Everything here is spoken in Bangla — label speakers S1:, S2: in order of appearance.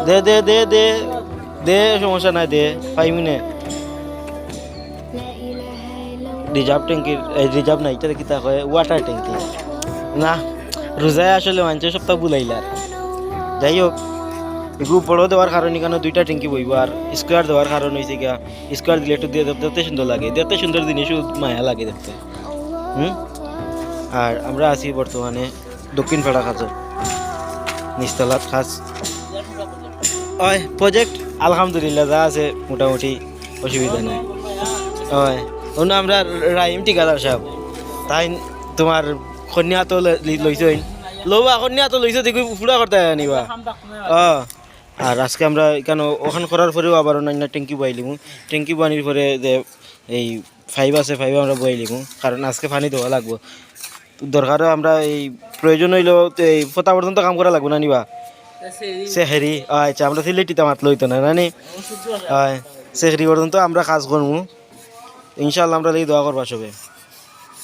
S1: দে দে দে দে দে সমস্যা নাই দে 5 মিনিট রিজার্ভ ট্যাঙ্কির রিজার্ভ নাই এটা কি তা হয় ওয়াটার ট্যাঙ্কি না রোজায় আসলে মানুষের সপ্তাহ বুলাইলার যাই হোক এগুলো বড় দেওয়ার কারণে কেন দুইটা ট্যাঙ্কি বইব আর স্কোয়ার দেওয়ার কারণ হয়েছে গিয়া স্কোয়ার দিলে একটু দিয়ে দেখতে সুন্দর লাগে দেখতে সুন্দর জিনিসও মায়া লাগে দেখতে আর আমরা আছি বর্তমানে দক্ষিণ পাড়া কাছে নিচতলার খাস ওই প্রজেক্ট আলহামদুলিল্লাহ যা আছে মোটামুটি অসুবিধা নাই ওই অন্য আমরা রাহিম ঠিকাদার সাহেব তাই তোমার কন্যা তো লইছই লবা কন্যা তো লইছ দেখি পুরা করতে আনিবা আর আজকে আমরা কেন ওখান করার পরেও আবার অন্যান্য ট্যাঙ্কি বইলিমু ট্যাঙ্কি বানির পরে যে এই 5 আছে 5 আমরা বইলিমু কারণ আজকে পানি দেওয়া লাগবো দরকার আমরা এই প্রয়োজন হইলেও এই ফটা পর্যন্ত কাম করা লাগবো না নিবা সেহেরি আচ্ছা আমরা সিলেটিতে মাত লইতো না নানি সেহেরি পর্যন্ত আমরা কাজ করবো ইনশাল্লাহ আমরা এই দোয়া করবা সবে